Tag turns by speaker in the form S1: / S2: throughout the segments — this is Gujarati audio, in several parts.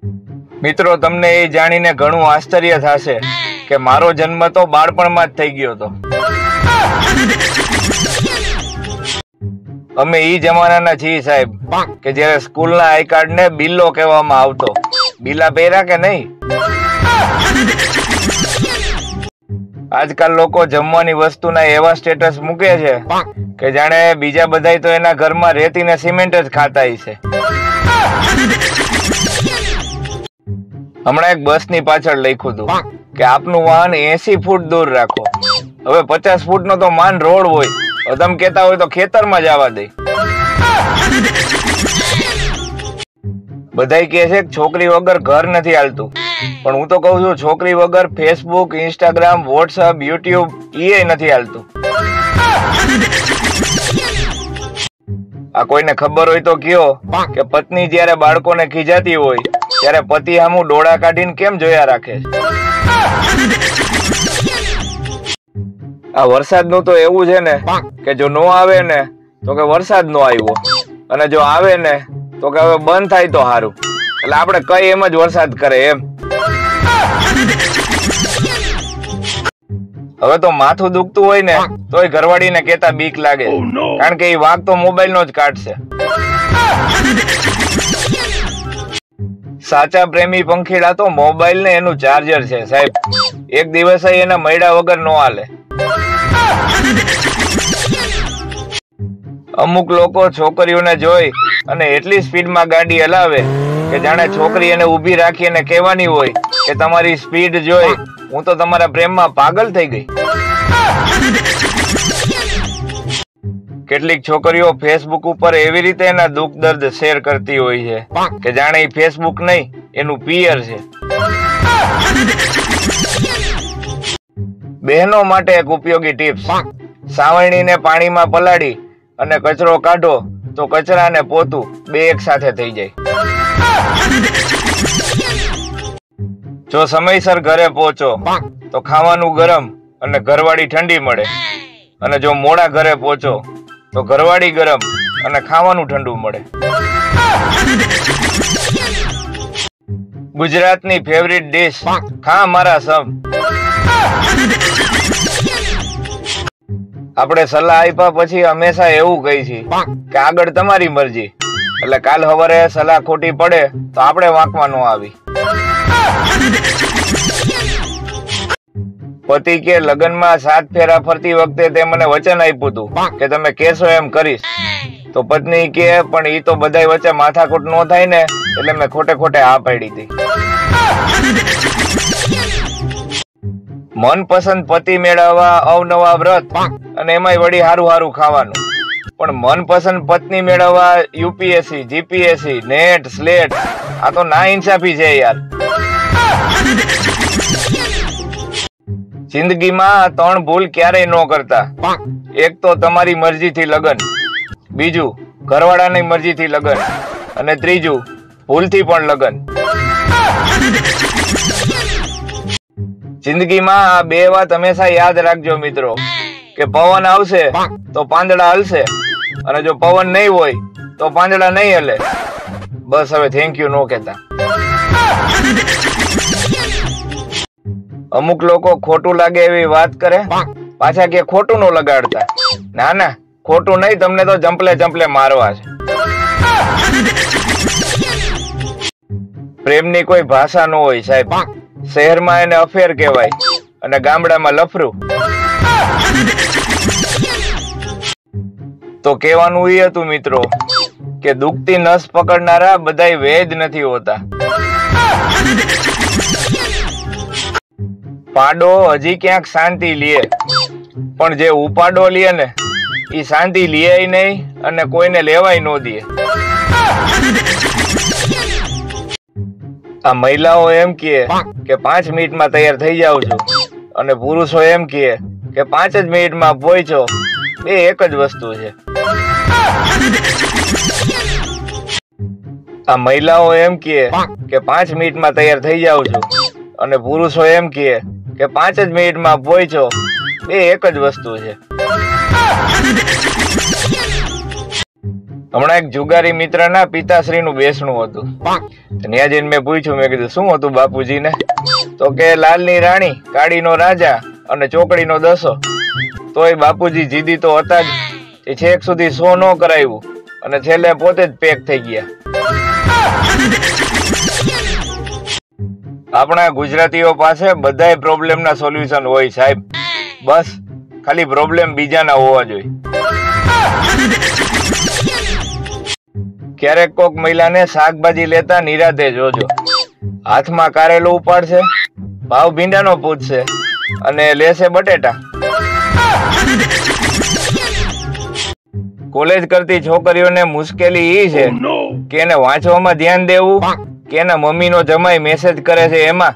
S1: મિત્રો, તમને એ જાણીને ઘણું આશ્ચર્ય થશે કે મારો જન્મ તો બાળપણમાં જ થઈ ગયો હતો. અમે ઈ જમાનાના છીએ સાહેબ કે જયારે સ્કૂલના આઈ કાર્ડ ને બિલ્લો કહેવામાં આવતો. બિલ્લા પહેર્યા કે નહીં? આજકાલ લોકો જમવાની વસ્તુના એવા સ્ટેટસ મૂકે છે કે જાણે બીજા બધાય તો એના ઘરમાં રેતી ને સિમેન્ટ જ ખાતા છે. હમણાં એક બસની પાછળ લખ્યું હતું કે આપનું વાહન 80 ફૂટ દૂર રાખો. હવે 50 ફૂટનો તો માન રોડ હોય, તમે કેતા હોય તો ખેતરમાં જવા દે. બધાય કહે છે કે છોકરી વગર ઘર નથી હાલતું, પણ હું તો કઉ છું છોકરી વગર ફેસબુક, ઇન્સ્ટાગ્રામ, વોટ્સઅપ, યુટ્યુબ એ નથી હાલતું. આ કોઈને ખબર હોય તો કયો કે પત્ની જયારે બાળકોને ખીજાતી હોય ત્યારે પતિ સામું ડોળા કાઢીને કેમ જોયા રાખે છે? આ વરસાદનું તો એવું છે ને કે જો નો આવે ને તો કે વરસાદ નો આવ્યો, અને જો આવે ને તો કે હવે બંધ થાય તો સારું. એટલે આપણે કઈ એમ જ વરસાદ કરે એમ. હવે તો માથું દુખતું હોય ને તોય ઘરવાળીને કેતા બીક લાગે, કારણ કે એ વાંક તો મોબાઈલ નો જ કાઢશે. સાચા પ્રેમી પંખીડા તો મોબાઈલ ને એનું ચાર્જર છે સાહેબ. એક દિવસ એના મૈડા વગર નો હાલે. અમુક લોકો છોકરીઓને જોઈ અને એટલી સ્પીડમાં ગાડી હલાવે કે જાણે છોકરી એને ઊભી રાખી અને કહેવાની હોય કે તમારી સ્પીડ જોઈ હું તો તમારા પ્રેમમાં પાગલ થઈ ગઈ. કેટલીક છોકરીઓ ફેસબુક ઉપર એવી રીતે એના દુઃખ દર્દ શેર કરતી હોય છે કે જાણે એ ફેસબુક નહીં એનું પિયર છે. બહેનો માટે એક ઉપયોગી ટિપ્સ: સાવરણીને પાણીમાં પલાળી અને કચરો કાઢો તો કચરા અને પોતું બે એક સાથે થઈ જાય. જો સમયસર ઘરે પહોંચો તો ખાવાનું ગરમ અને ઘરવાળી ઠંડી મળે, અને જો મોડા ઘરે પહોંચો તો ઘરવાળી ગરમ અને ખાવાનું ઠંડુ મળે. ગુજરાતની ફેવરિટ ડિશ ખા મારા સમ. આપણે સલાહ આપ્યા પછી હંમેશા એવું કહી છીએ કે આગળ તમારી મરજી, એટલે કાલ સવારે સલાહ ખોટી પડે તો આપણે વાંકમાં ન આવી. પતિ કે લગ્નમાં 7 ફેરા ફરતી વખતે તે મને વચન આપ્યું હતું કે તમે કેશો એમ કરીશ, તો પત્ની કે પણ ઈ તો બધાય વચ્ચે માથાકૂટ ન થાય ને, એટલે મેં ખોટે ખોટે હા પાડી હતી. મનપસંદ પતિ મેળવવા અવનવા વ્રત અને એમાંય વળી હારું હારું ખાવાનું, પણ મનપસંદ પત્ની મેળવવા યુપીએસસી, જીપીએસસી, નેટ, સ્લેટ, આ તો ના ઇન્સાફી છે યાર. જિંદગીમાં 3 ભૂલ ક્યારેય ન કરતા: એક તો તમારી મરજીથી લગ્ન, બીજું ઘરવાળાની મરજીથી લગ્ન, અને ત્રીજું ભૂલથી પણ લગ્ન. જિંદગીમાં આ 2 વાત હંમેશા યાદ રાખજો મિત્રો, કે પવન આવશે તો પાંદડા હલશે, અને જો પવન નહીં હોય તો પાંદડા નહીં હલે. બસ હવે થેન્ક યુ નો કહેતા. અમુક લોકો ખોટું લાગે એવી વાત કરે, પાછા કે ખોટું નો લગાડતા. ના ના, ખોટું નહીં, તમને તો જંપલે જંપલે મારવા છે. પ્રેમની કોઈ ભાષા ન હોય સાહેબ. શહેરમાં એને અફેર કહેવાય અને ગામડામાં લફરું. તો કહેવાનું એ હતું મિત્રો કે દુખતી નસ પકડનારા બધાય વેદ નથી હોતા. પાડો હજી ક્યાંક શાંતિ લે, પણ જે ઉપાડો લે ને એ શાંતિ લે નહીં અને કોઈને લેવાય ન દે. આ મહિલાઓ એમ કહે કે 5 મિનિટમાં તૈયાર થઈ જાઉં છું, અને પુરુષો એમ કહે કે 5 જ મિનિટમાં પહોંચો. બે એક જ વસ્તુ છે. આ મહિલાઓ એમ કહે કે 5 મિનિટમાં તૈયાર થઈ જાઉં છું, અને પુરુષો એમ કહે કે 5 જ મિનિટમાં પહોંચો. બે એક જ વસ્તુ છે. હમણાં એક જુગારી મિત્રના પિતાશ્રીનું બેસણું હતું. ત્યાં જઈને મેં પૂછ્યું, મેં કીધું શું હતું બાપુજીને? તો કે લાલની રાણી, કાળીનો રાજા અને ચોકડીનો દસો. તોય બાપુજી જીદી તો હતા જ. એ છેક સુધી 100 ન કરાવ્યું અને છેલ્લે પોતે જ પેક થઈ ગયા. આપણા ગુજરાતીઓ પાસે બધાય પ્રોબ્લેમના સોલ્યુશન હોય સાહેબ. બસ ખાલી પ્રોબ્લેમ બીજાના હોવા જોઈએ. ક્યારેક કોક મહિલાને શાકભાજી લેતા નિરાતે જોજો. હાથમાં કારેલું ઉપાડશે, ભાવ ભીંડાનો પૂછશે અને લેશે બટેટા. કોલેજ કરતી છોકરીઓને મુશ્કેલી એ છે કે એને વાંચવામાં ધ્યાન દેવું કે એના મમ્મીનો જમાઈ મેસેજ કરે છે એમાં.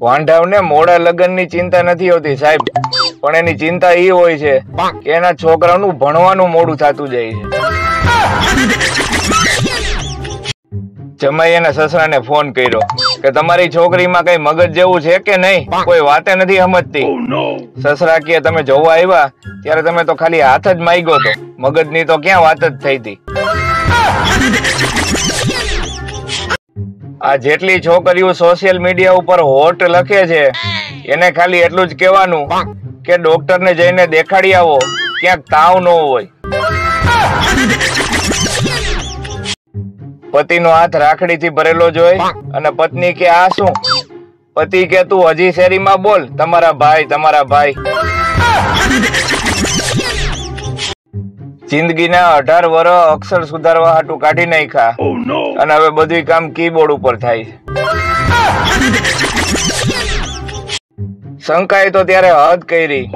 S1: વાંઢાવને મોડા લગ્નની ચિંતા નથી હોતી સાહેબ, પણ એની ચિંતા એ હોય છે કે એના છોકરાનું ભણવાનું મોડું થતું જાય છે. જમાઈ એના સસરાને ફોન કર્યો કે તમારી છોકરીમાં કઈ મગજ જેવું છે કે નહીં, કોઈ વાતે નથી સમજતી. સસરા કે તમે જોવા આવ્યા ત્યારે તમે તો ખાલી હાથ જ માંગ્યો તો, મગજની તો ક્યાં વાત જ થઈ હતી. આ જેટલી છોકરીઓ સોશિયલ મીડિયા ઉપર હોટ લખે છે એને ખાલી એટલું જ કહેવાનું કે ડોક્ટરને જઈને દેખાડી આવો, ક્યાંક તાવ ન હોય. પતિનો હાથ રાખડીથી ભરેલો જોઈ અને પત્ની કે આ શું? પતિ કે તું હજી શેરીમાં બોલ, તમારા ભાઈ તમારા ભાઈ. જિંદગીના 18 વર્ષ અક્ષર સુધારવા હાટું કાઢી નાખ્યા અને હવે બધું કામ કીબોર્ડ ઉપર થાય છે. શંકાએ તો ત્યારે હદ કરી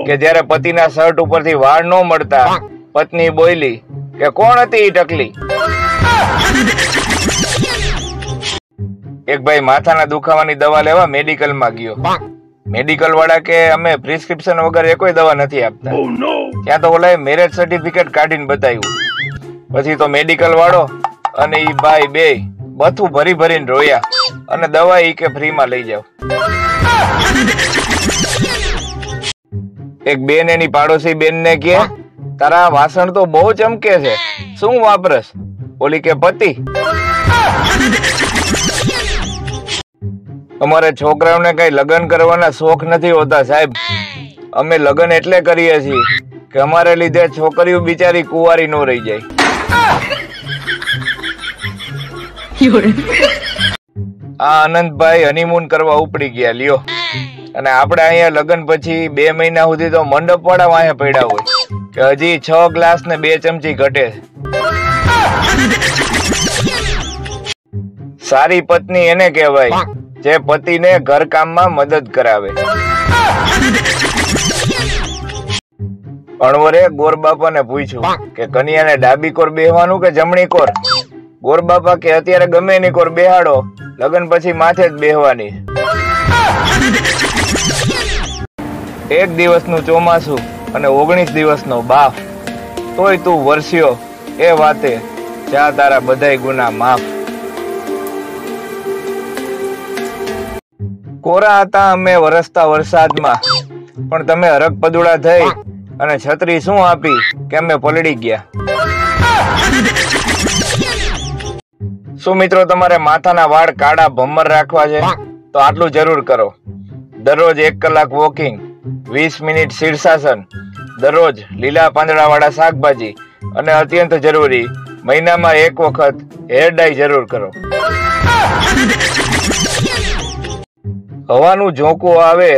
S1: કે જ્યારે પતિના શર્ટ ઉપરથી વાળ ન મળતા પત્ની બોલી કે કોણ હતી ઈ ટકલી? એક ભાઈ માથાના દુખાવાની દવા લેવા મેડિકલમાં ગયો. મેડિકલ વાળા કે અમે પ્રિસ્ક્રિપ્શન વગર એકોય દવા નથી આપતા. ત્યાં તો ઓલાએ મેરેજ સર્ટિફિકેટ કાઢીને બતાવ્યું. પછી તો મેડિકલ વાળો અને ઈ ભાઈ બે બધું ભરી ભરીને રોયા અને દવા ઈ કે ફ્રીમાં લઈ જાવ. એક બેન એની પાડોશી બેનને કે તારા વાસણ તો બહુ ચમકે છે, શું વાપરસ? ઓલી કે પતિ. અમારે છોકરાઓને કઈ લગ્ન કરવાના શોખ નથી હોતા સાહેબ. અમે લગ્ન એટલે કરીએ છીએ કે અમારે લીધે છોકરીઓ બિચારી કુંવારી ન રહી જાય. આ આનંદભાઈ હનીમૂન કરવા ઉપડી ગયા લ્યો, અને આપણે અહીંયા લગ્ન પછી 2 મહિના સુધી તો મંડપ વાળા વાંહે પડ્યા હોય કે હજી 6 ગ્લાસ ને 2 ચમચી ઘટે. સારી પત્ની એને કહેવાય જે પતિને ઘર કામમાં મદદ કરાવે. અણવરે ગોરબાપાને પૂછ્યું કે કન્યાને ડાબી કોર બેહવાનું કે જમણી કોર? ગોરબાપા કે અત્યારે ગમે એની કોર બેહાડો, લગ્ન પછી માથે જ બેહવાની. એક દિવસનું ચોમાસું અને 19 દિવસનો બાફ, તોય તું વરસ્યો એ વાતે, જા તારા બધાય ગુના માફ. કોરા હતા અમે વરસતા વરસાદમાં, પણ તમે હરક પદુડા થઈ અને છત્રી શું આપી કે અમે પલળી ગયા. શું મિત્રો તમારે માથાના વાળ કાળા ભમ્મર રાખવા છે તો આટલું જરૂર કરો. દરરોજ 1 કલાક વોકિંગ, 20 મિનિટ શીર્ષાસન, દરરોજ લીલા પાંદડા વાળા શાકભાજી અને અત્યંત જરૂરી મહિનામાં 1 વખત હેર ડાય જરૂર કરો. હવાનું ઝોકું આવે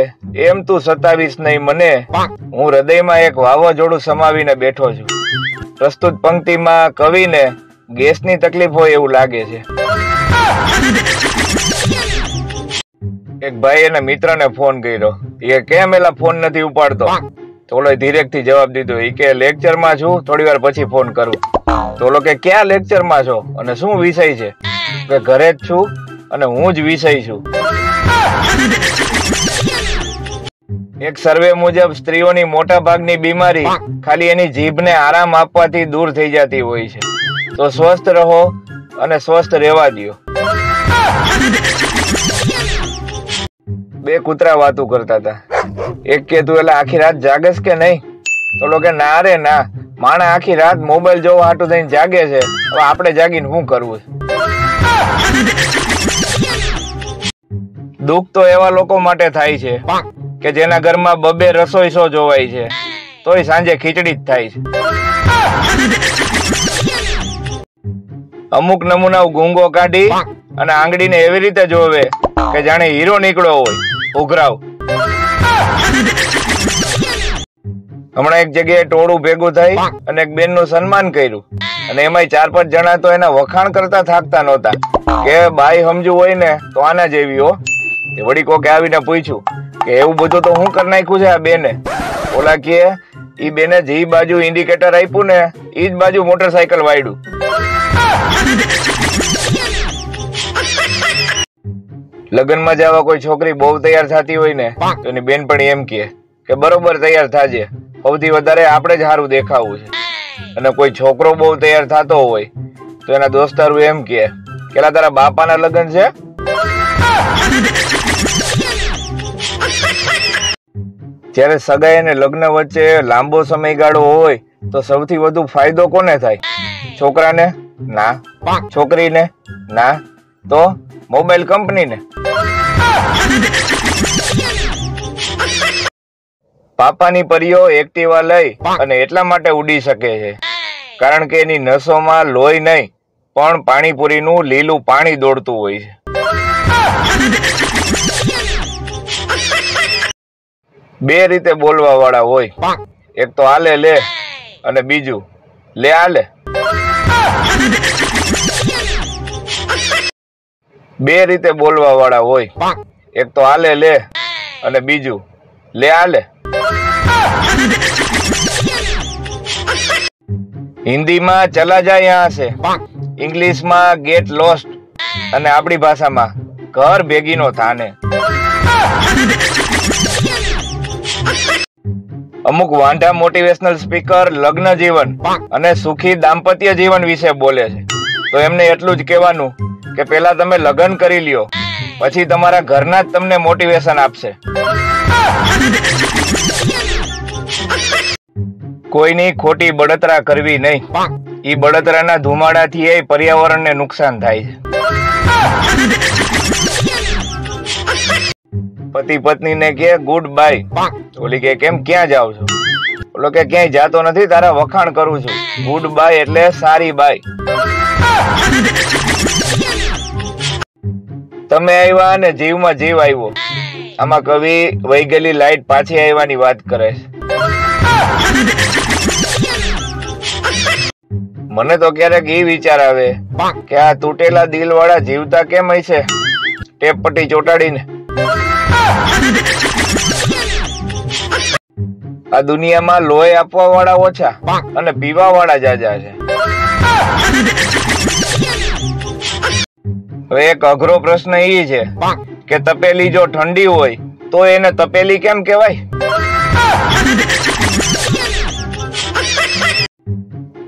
S1: એમ તું 27 નહીં મને, હું હૃદયમાં એક વાવાઝોડું સમાવીને બેઠો છું. પ્રસ્તુત પંક્તિમાં કવિને ગેસની તકલીફ હોય એવું લાગે છે. એક ભાઈ એના મિત્રને ફોન કર્યો. એ કેમ એલા ફોન નથી ઉપાડતો? થોડો ધીરેકથી જવાબ દીધો. એ કે લેક્ચરમાં છું, થોડી વાર પછી ફોન કરું. તો કે ક્યાં લેક્ચરમાં છો અને શું વિષય છે? કે ઘરે જ છું અને હું જ વિષય છું. એક સર્વે મુજબ સ્ત્રીઓની મોટા ભાગની બીમારી ખાલી એની જીભને આરામ આપવાથી દૂર થઈ જતી હોય છે. તો સ્વસ્થ રહો અને સ્વસ્થ રહેવા દો. 2 કૂતરા વાતું કરતા હતા. એક કે તું એટલે આખી રાત જાગસ કે નહીં? તો કે ના રે ના, માણસ આખી રાત મોબાઈલ જોવા હાટું થઈને જાગે છે, હવે આપણે જાગીને શું કરવું? દુઃખ તો એવા લોકો માટે થાય છે કે જેના ઘરમાં 2 રસોઈ શો જોવાય છે, તોય સાંજે ખીચડી જ થાય છે. અમુક નમૂના ગુંગો કાઢી અને આંગળીને એવી રીતે જોવે કે જાણે હીરો નીકળ્યો હોય. ઉઘરાવ. હમણાં એક જગ્યાએ ટોળું ભેગું થઈ અને એક બેન નું સન્માન કર્યું, અને એમાં 4-5 જણા તો એના વખાણ કરતા થાકતા નહોતા કે બાઈ સમજુ હોય ને તો આના જેવી હો. વળી કોકે આવીને પૂછ્યું કે એવું બધું તો હું કરી નાખ્યું છે આ બેને? ઓલા કે ઈ બેને જે બાજુ ઇન્ડિકેટર આપ્યું ને ઈ જ બાજુ મોટરસાયકલ વાળ્યું. લગ્નમાં જવા કોઈ છોકરી બહુ તૈયાર થતી હોય ને તો એની બેનપણી એમ કે બરોબર તૈયાર થાજે, સૌથી વધારે આપણે જ સારું દેખાવું છે. અને કોઈ છોકરો બહુ તૈયાર થતો હોય તો એના દોસ્તારો એમ કે તારા બાપાના લગ્ન છે? જ્યારે સગાઈ અને લગ્ન વચ્ચે લાંબો સમયગાળો હોય તો સૌથી વધુ ફાયદો કોને થાય? છોકરાને? ના. છોકરીને? ના. તો મોબાઈલ કંપનીને. પાપાની પરીઓ એક્ટિવા લઈ અને એટલા માટે ઉડી શકે છે કારણ કે એની નસોમાં લોહી નહીં પણ પાણીપુરીનું લીલું પાણી દોડતું હોય છે. બે રીતે બોલવા વાળા હોય, એક તો આલે લે અને બીજું લે આલે. બે રીતે બોલવા વાળા હોય, એક તો આલે લે અને બીજું લે આલે. હિન્દીમાં ચલા જાય યહાં સે, ઇંગ્લિશમાં ગેટ લોસ્ટ અને આપણી ભાષામાં ઘર ભેગીનો થાને. અમુક વાંઢા મોટિવેશનલ સ્પીકર લગ્ન જીવન અને સુખી દાંપત્ય જીવન વિશે બોલે છે, તો એમને એટલું જ કહેવાનું કે પહેલા તમે લગ્ન કરી લ્યો, પછી તમારા ઘરના જ તમને મોટિવેશન આપશે. કોઈની ખોટી બળતરા કરવી નહીં, ઈ બળતરાના ધુમાડાથી એ પર્યાવરણને નુકસાન થાય છે. પતિ પત્નીને કે ગુડ બાય, ઓલી કે કેમ ક્યાં જાવ છો? ઓલો કે ક્યાંય જાતો નથી, તારા વખાણ કરું છું. ગુડ બાય એટલે સારી બાય. તમે આવ્યા અને જીવમાં જીવ આવ્યો. આમાં કવિ વહી ગયેલી લાઈટ પાછી આવવાની વાત કરે છે. મને તો ક્યારેક એ વિચાર આવે કે આ તૂટેલા દિલ વાળા જીવતા કેમ હોય છે ટેપ પટ્ટી ચોટાડીને? આ દુનિયામાં લોહી આપવા વાળા ઓછા અને પીવા વાળા જાજા છે. હવે એક અઘરો પ્રશ્ન એ છે કે તપેલી જો ઠંડી હોય તો એને તપેલી કેમ કહેવાય?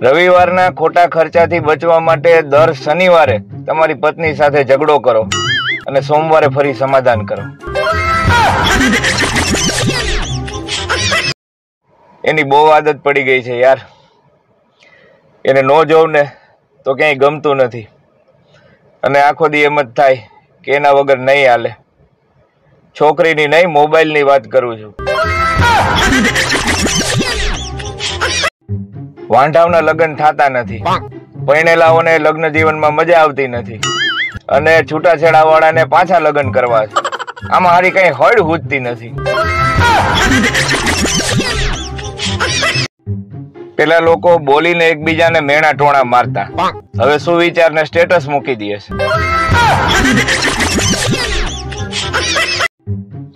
S1: રવિવારના ખોટા ખર્ચાથી બચવા માટે દર શનિવારે તમારી પત્ની સાથે ઝઘડો કરો અને સોમવારે ફરી સમાધાન કરો. એની બહુ આદત પડી ગઈ છે યાર. એને નો જોઉં ને તો ક્યાંય ગમતું નથી અને આખો દી એમ જ થાય કે એના વગર નહીં હાલે. છોકરીની નહીં, મોબાઈલની વાત કરું છું. વાંઢાવના લગ્ન થતા નથી, પરણેલાઓને લગ્ન જીવનમાં મજા આવતી નથી અને છૂટાછેડા વાળાને પાછા લગ્ન કરવા છે. આમાં હારી કઈ હળ હુજતી નથી. પેલા લોકો બોલીને એકબીજાને મેણા ટોણા મારતા, હવે સુવિચારને સ્ટેટસ મૂકી દે છે.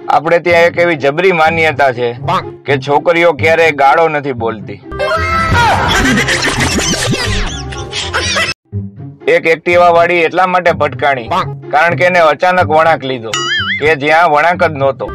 S1: આપણે ત્યાં એક એવી જબરી માન્યતા છે કે છોકરીઓ ક્યારેય ગાળો નથી બોલતી. એક એક્ટિવા વાળી એટલા માટે ભટકાણી કારણ કે એને અચાનક વળાંક લીધો કે જ્યાં વળાંક જ નહોતો.